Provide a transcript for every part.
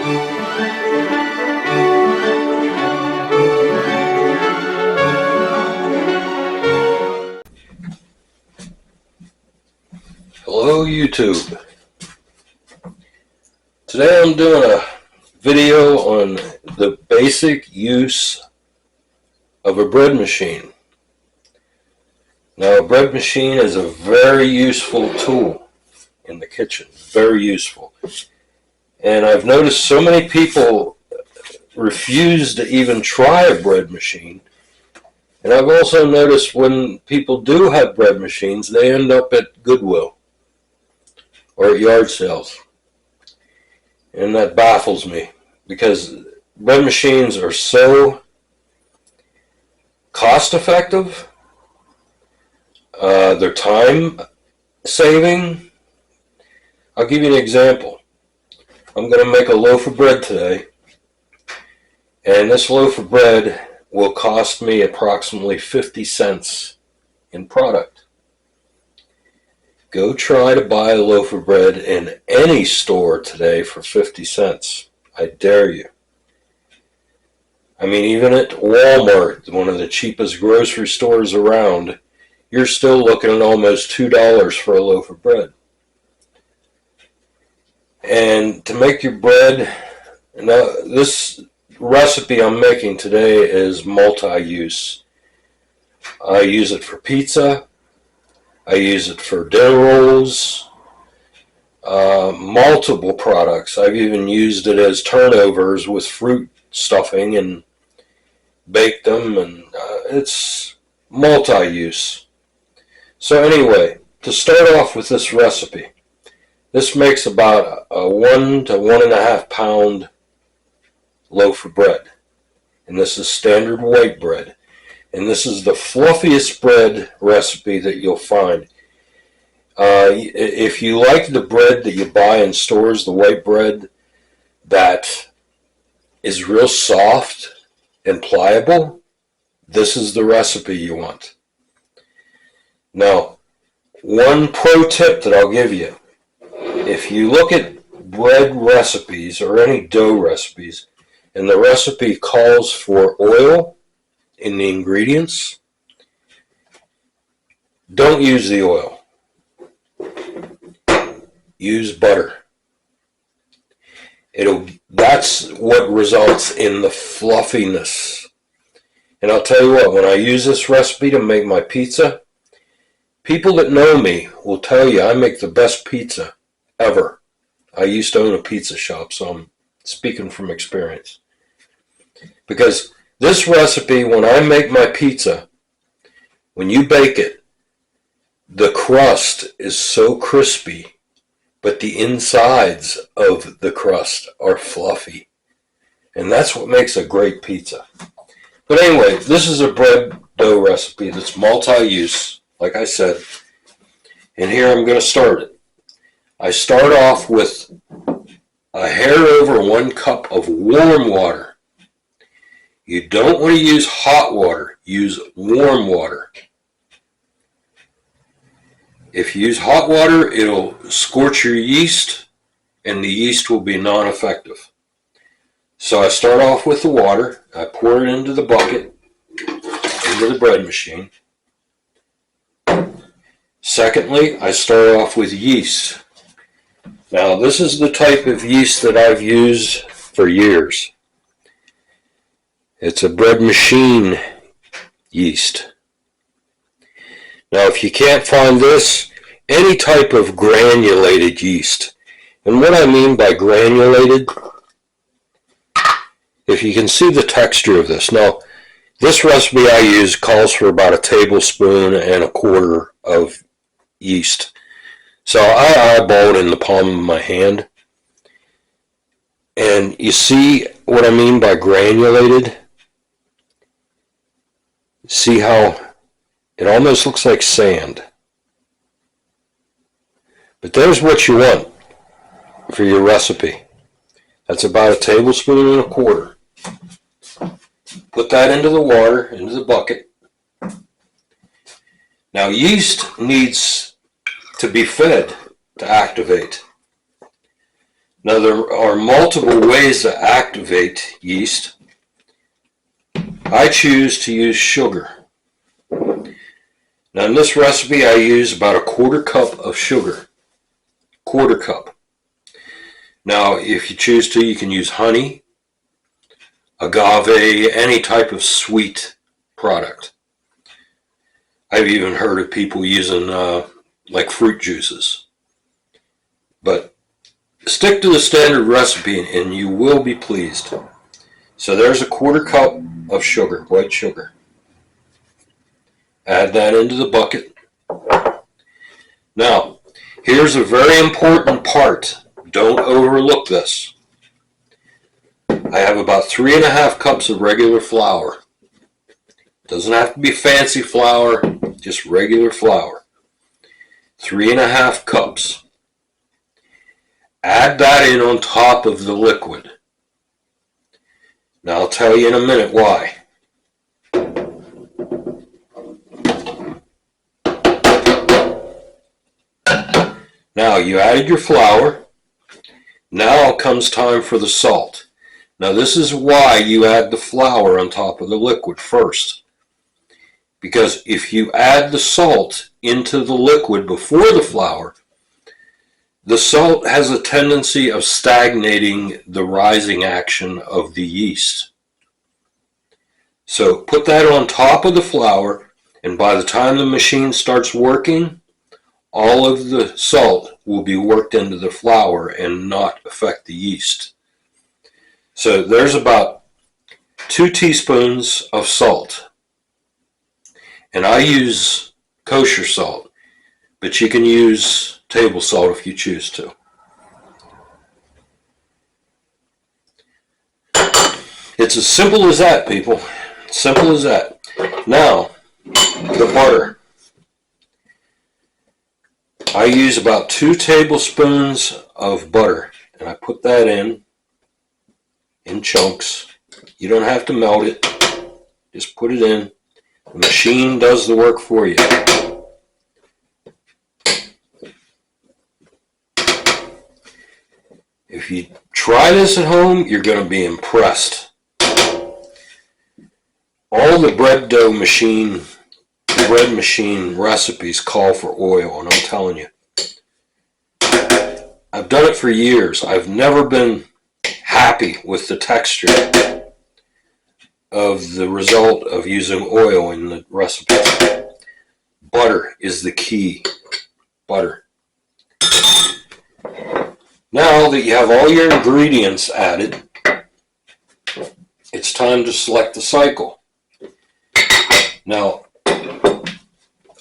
Hello YouTube. Today I'm doing a video on the basic use of a bread machine. Now, a bread machine is a very useful tool in the kitchen, very useful. And I've noticed so many people refuse to even try a bread machine. And I've also noticed when people do have bread machines, they end up at Goodwill or at yard sales. And that baffles me because bread machines are so cost effective, they're time saving. I'll give you an example. I'm going to make a loaf of bread today, and this loaf of bread will cost me approximately 50 cents in product. Go try to buy a loaf of bread in any store today for 50 cents. I dare you. I mean, even at Walmart, one of the cheapest grocery stores around, you're still looking at almost $2 for a loaf of bread. And to make your bread, now this recipe I'm making today is multi-use. I use it for pizza. I use it for dinner rolls, multiple products. I've even used it as turnovers with fruit stuffing and baked them, and it's multi-use. So anyway, to start off with this recipe, this makes about a 1 to 1.5 pound loaf of bread. And this is standard white bread. And this is the fluffiest bread recipe that you'll find. If you like the bread that you buy in stores, the white bread that is real soft and pliable, this is the recipe you want. Now, one pro tip that I'll give you. If you look at bread recipes or any dough recipes, and the recipe calls for oil in the ingredients, don't use the oil. Use butter. That's what results in the fluffiness. And I'll tell you what, when I use this recipe to make my pizza, people that know me will tell you I make the best pizza ever. I used to own a pizza shop, so I'm speaking from experience. Because this recipe, when I make my pizza, when you bake it, the crust is so crispy, but the insides of the crust are fluffy. And that's what makes a great pizza. But anyway, this is a bread dough recipe that's multi-use, like I said. And here I'm going to start it. I start off with a hair over 1 cup of warm water. You don't want to use hot water. Use warm water. If you use hot water, it'll scorch your yeast, and the yeast will be non-effective. So I start off with the water. I pour it into the bucket, into the bread machine. Secondly, I start off with yeast. Now, this is the type of yeast that I've used for years. It's a bread machine yeast. Now, if you can't find this, any type of granulated yeast. And what I mean by granulated, if you can see the texture of this. Now, this recipe I use calls for about 1.25 tablespoons of yeast. So I eyeball it in the palm of my hand. And you see what I mean by granulated? See how it almost looks like sand. But there's what you want for your recipe. That's about 1.25 tablespoons. Put that into the water, into the bucket. Now, yeast needs to be fed to activate. Now there are multiple ways to activate yeast. I choose to use sugar. Now in this recipe I use about a quarter cup of sugar. Quarter cup. Now if you choose to, you can use honey, agave, any type of sweet product. I've even heard of people using like fruit juices. But stick to the standard recipe and you will be pleased. So there's a quarter cup of sugar, white sugar. Add that into the bucket. Now, here's a very important part. Don't overlook this. I have about 3.5 cups of regular flour. Doesn't have to be fancy flour, just regular flour. 3.5 cups. Add that in on top of the liquid. Now I'll tell you in a minute why. Now you added your flour. Now comes time for the salt. Now this is why you add the flour on top of the liquid first. Because if you add the salt into the liquid before the flour, the salt has a tendency of stagnating the rising action of the yeast. So put that on top of the flour, and by the time the machine starts working, all of the salt will be worked into the flour and not affect the yeast. So there's about 2 teaspoons of salt. And I use kosher salt, but you can use table salt if you choose to. It's as simple as that, people. Simple as that. Now, the butter. I use about 2 tablespoons of butter, and I put that in chunks. You don't have to melt it. Just put it in. The machine does the work for you. If you try this at home, you're going to be impressed. All the bread machine recipes call for oil, and I'm telling you, I've done it for years. I've never been happy with the texture of the result of using oil in the recipe. Butter is the key. Butter. Now that you have all your ingredients added, it's time to select the cycle. Now,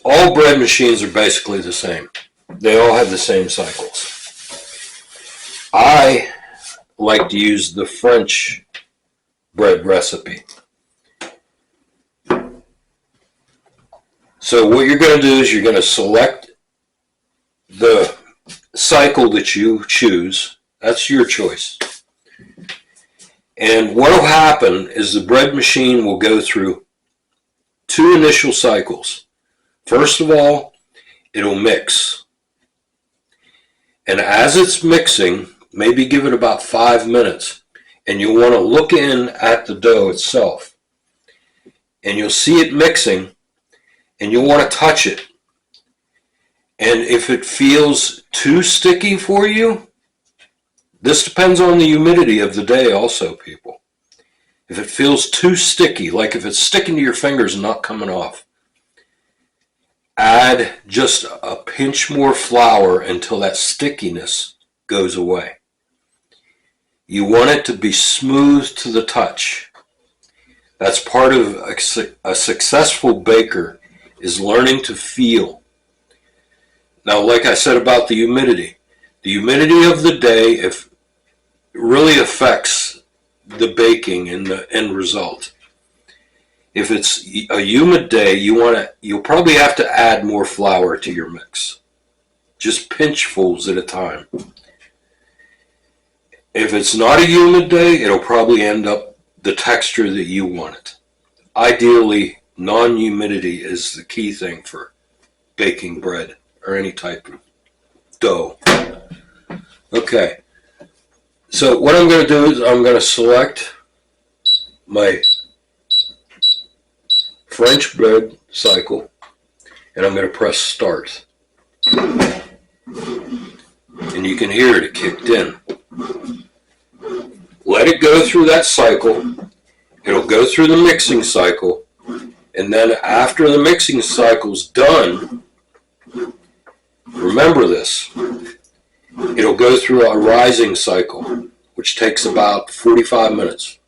all bread machines are basically the same. They all have the same cycles. I like to use the French bread recipe. So what you're going to do is you're going to select the cycle that you choose. That's your choice. And what will happen is the bread machine will go through 2 initial cycles. First of all, it'll mix. And as it's mixing, maybe give it about 5 minutes, and you'll want to look in at the dough itself. And you'll see it mixing, and you'll want to touch it. And if it feels too sticky for you, this depends on the humidity of the day also, people. If it feels too sticky, like if it's sticking to your fingers and not coming off, add just a pinch more flour until that stickiness goes away. You want it to be smooth to the touch. That's part of a successful baker, is learning to feel. Now, like I said about the humidity of the day, if it really affects the baking and the end result. If it's a humid day, you'll probably have to add more flour to your mix. Just pinchfuls at a time. If it's not a humid day, it'll probably end up the texture that you want it. Ideally, non-humidity is the key thing for baking bread or any type of dough. Okay, So what I'm going to do is I'm going to select my French bread cycle, and I'm going to press start. And you can hear it kicked in. Let it go through that cycle. It'll go through the mixing cycle, and then after the mixing cycle's done, remember this, it'll go through a rising cycle, which takes about 45 minutes.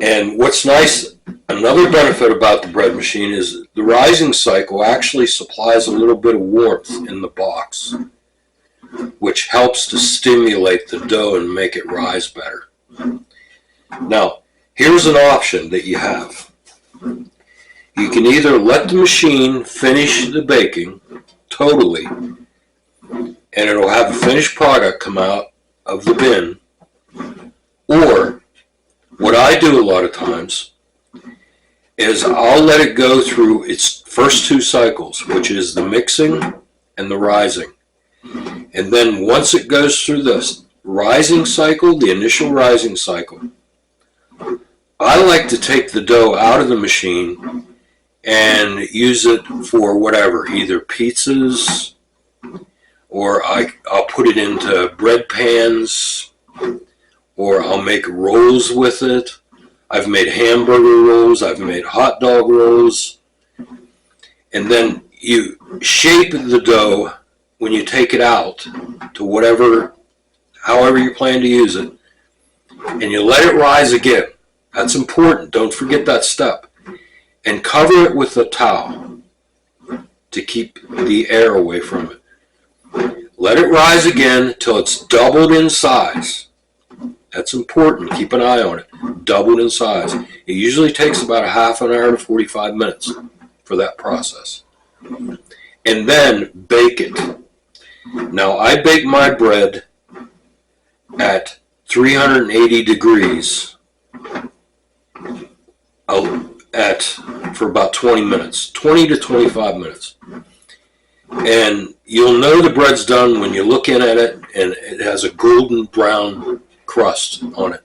And what's nice, another benefit about the bread machine is the rising cycle actually supplies a little bit of warmth in the box, which helps to stimulate the dough and make it rise better. Now, here's an option that you have. You can either let the machine finish the baking totally, and it'll have a finished product come out of the bin, or what I do a lot of times is I'll let it go through its first two cycles, which is the mixing and the rising. And then once it goes through the rising cycle, the initial rising cycle, I like to take the dough out of the machine and use it for whatever, either pizzas, or I'll put it into bread pans, or I'll make rolls with it. I've made hamburger rolls, I've made hot dog rolls. And then you shape the dough when you take it out to whatever, however you plan to use it, and you let it rise again. That's important. Don't forget that step. And cover it with a towel to keep the air away from it. Let it rise again till it's doubled in size. That's important. Keep an eye on it. Doubled in size. It usually takes about a half an hour to 45 minutes for that process. And then bake it. Now, I bake my bread at 380 degrees for about 20 minutes, 20 to 25 minutes. And you'll know the bread's done when you look in at it and it has a golden brown crust on it.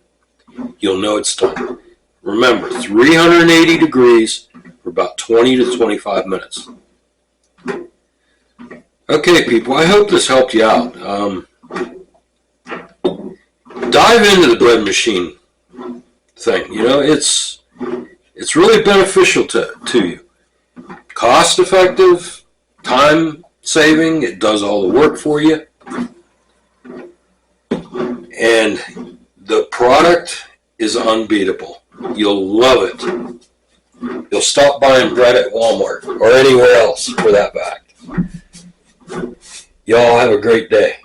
You'll know it's done. Remember, 380 degrees for about 20 to 25 minutes. Okay, people, I hope this helped you out. Dive into the bread machine thing. You know, it's really beneficial to you. Cost effective, time saving, it does all the work for you. And the product is unbeatable. You'll love it. You'll stop buying bread at Walmart or anywhere else for that fact. Y'all have a great day.